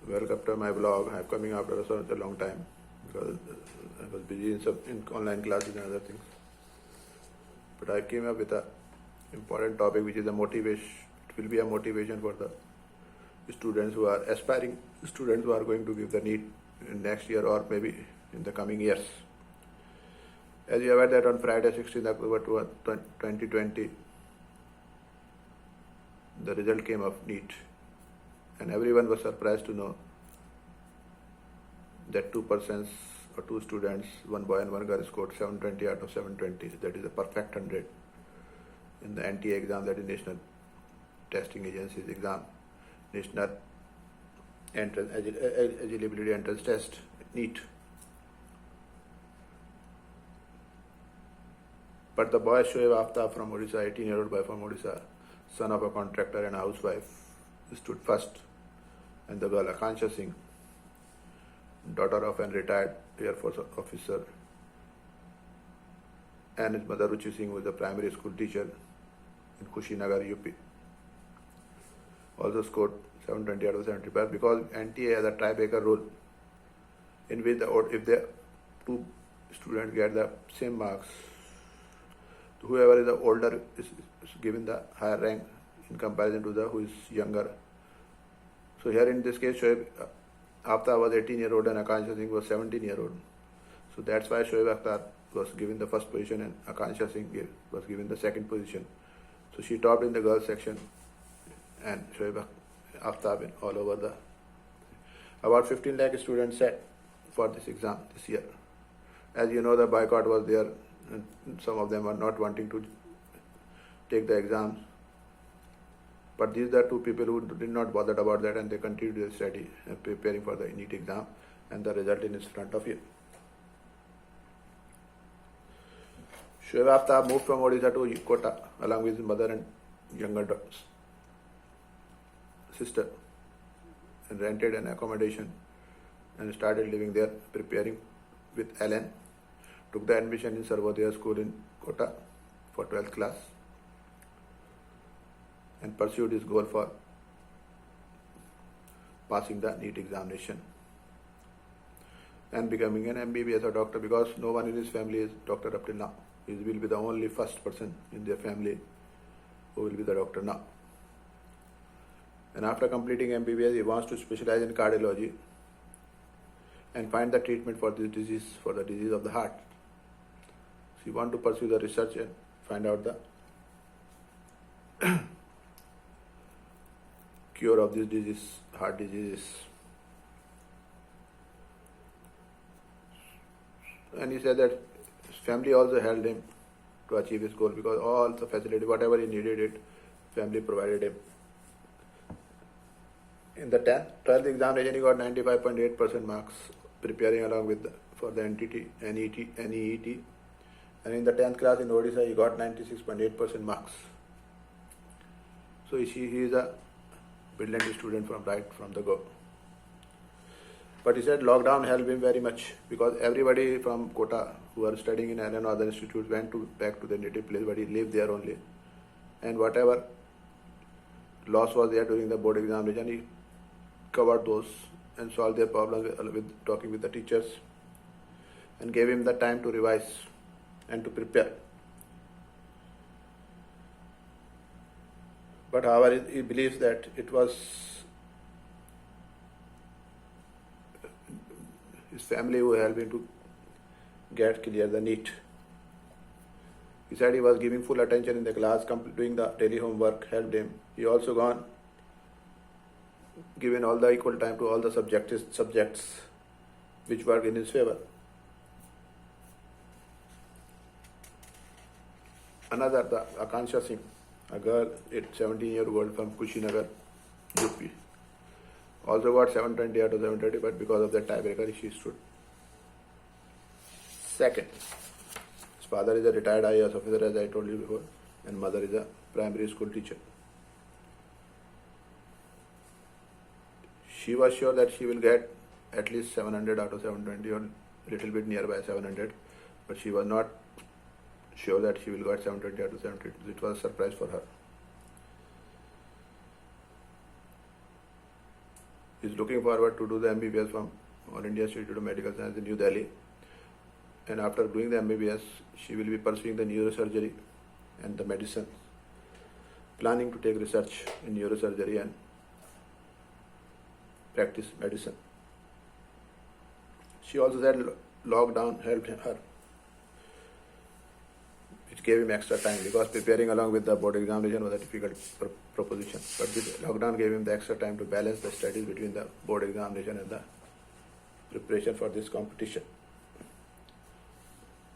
Welcome to my blog. I'm coming after such a long time because I was busy in online classes and other things. But I came up with a important topic, which is a motivation. It will be a motivation for the students who are aspiring students who are going to give the NEET in next year or maybe in the coming years. As you are aware that on Friday, 16th October 2020, the result came of NEET, and everyone was surprised to know that two persons or two students, one boy and one girl, scored 720 out of 720. That is a perfect 100 in the NTA exam, that is National Testing Agency's exam, National Entrance Eligibility Entrance Test, NEET. But the boy Shoaib Aftab from Odisha, 18-year-old boy from Odisha, son of a contractor and a housewife, stood first, and the girl Akansha Singh, daughter of an retired Air Force officer, and his mother Ruchi Singh, who is a primary school teacher in Kushinagar, UP, also scored 720 out of 75 because NTA has a tiebreaker rule in which if the two students get the same marks, whoever is the older is given the higher rank in comparison to the who is younger. So here in this case, Shoaib Aftab was 18-year-old and Akansha Singh was 17-year-old. So that's why Shoaib Aftab was given the first position and Akansha Singh was given the second position. So she topped in the girls section and Shoaib Aftab all over the. About 15 lakh students set for this exam this year. As you know, the boycott was there, and some of them are not wanting to take the exams. But these are two people who did not bother about that, and they continued their study and preparing for the NEET exam, and the result is in front of you. Shoaib Aftab moved from Odisha to Kota along with his mother and younger sister, and rented an accommodation and started living there, preparing with Ellen. Took the admission in Sarvodaya School in Kota for 12th class and pursued his goal for passing the NEET examination and becoming an MBBS or doctor, because no one in his family is doctor up till now. He will be the only first person in their family who will be the doctor now. And after completing MBBS, he wants to specialize in cardiology and find the treatment for this disease, for the disease of the heart. So he wants to pursue the research and find out the cure of this disease, heart diseases. And he said that his family also helped him to achieve his goal, because all the facility, whatever he needed, it family provided him. In the 12th examination, he got 95.8% marks, preparing along with for the NEET. And in the 10th class in Odisha, he got 96.8% marks. So he is a brilliant student from the go. But he said lockdown helped him very much, because everybody from Kota who were studying in Allen or other institutes went back to their native place, but he lived there only. And whatever loss was there during the board examination, he covered those and solved their problems with talking with the teachers, and gave him the time to revise and to prepare. But however, he believes that it was his family who helped him to clear the NEET. He said he was giving full attention in the class, doing the daily homework helped him. He also given all the equal time to all the subjects which worked in his favor. Another, the Akansha Singh, a girl, 17-year-old from Kushinagar, UP, also got 720 out of 730, but because of the tiebreaker, she stood second. His father is a retired IAS officer, as I told you before, and mother is a primary school teacher. She was sure that she will get at least 700 out of 720 or a little bit nearby 700, but she was not sure that she will get 720 out of 720. It was a surprise for her. is looking forward to do the MBBS from All India Institute of Medical Science in New Delhi. And after doing the MBBS, she will be pursuing the neurosurgery and the medicine, planning to take research in neurosurgery and practice medicine. She also said lockdown helped her, which gave him extra time because preparing along with the board examination was a difficult proposition. But this lockdown gave him the extra time to balance the studies between the board examination and the preparation for this competition.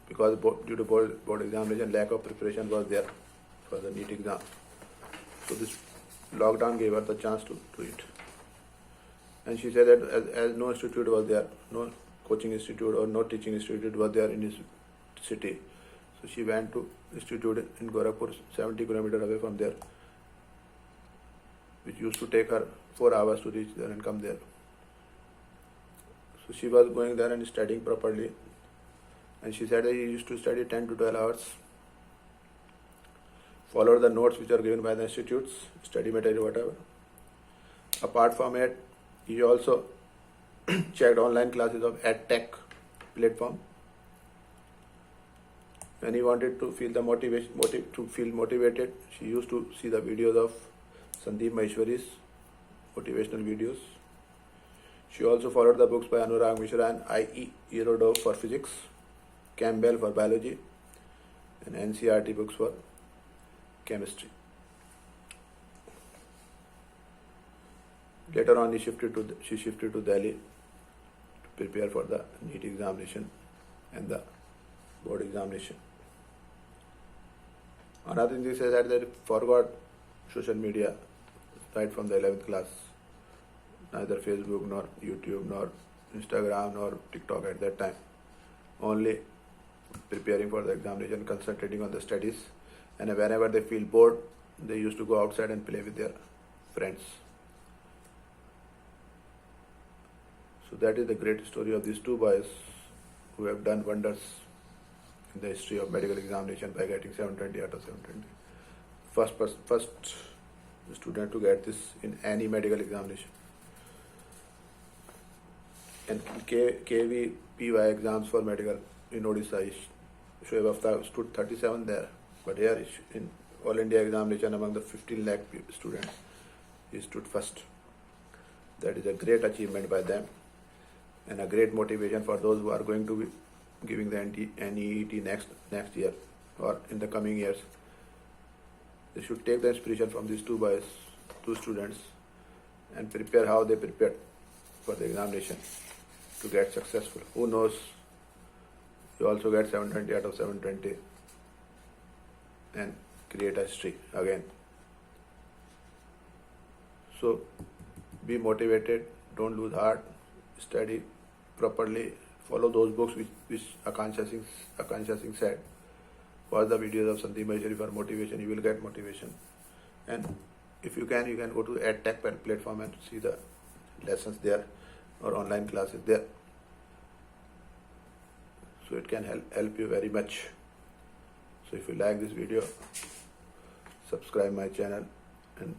Because due to board examination, lack of preparation was there for the NEET exam. So this lockdown gave her the chance to do it. And she said that as no institute was there, no coaching institute or no teaching institute was there in his city. So she went to institute in Gorakhpur, 70 kilometers away from there, which used to take her 4 hours to reach there and come there. So she was going there and studying properly. And she said that he used to study 10 to 12 hours, follow the notes which are given by the institutes, study material, whatever. Apart from it, he also checked online classes of EdTech platform. When he wanted to feel the motivated, she used to see the videos of Sandeep Maheshwari's motivational videos. She also followed the books by Anurag Mishra and I.E. Irodov for physics, Campbell for biology, and NCERT books for chemistry. Later on, she shifted to Delhi to prepare for the NEET examination and the board examination. Another thing, they said that they forgot social media right from the 11th class. Neither Facebook, nor YouTube, nor Instagram, nor TikTok at that time. Only preparing for the examination, concentrating on the studies, and whenever they feel bored, they used to go outside and play with their friends. So that is the great story of these two boys who have done wonders in the history of medical examination by getting 720 out of 720. First student to get this in any medical examination. And KVPY exams for medical in Odisha, Shoaib Aftab stood 37 there. But here in All India examination among the 15 lakh students, he stood first. That is a great achievement by them and a great motivation for those who are going to be giving the NEET next year or in the coming years. They should take the inspiration from these two boys, two students, and prepare how they prepared for the examination to get successful. Who knows, you also get 720 out of 720 and create a history again. So be motivated, don't lose heart, study properly, follow those books which Akansha Singh said. Watch the videos of Sandeep Maheshwari for motivation, you will get motivation. And if you can go to EdTech platform and see the lessons there or online classes there. So it can help you very much. So if you like this video, subscribe my channel, and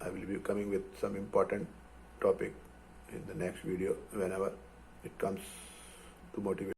I will be coming with some important topic in the next video whenever it comes to motivate.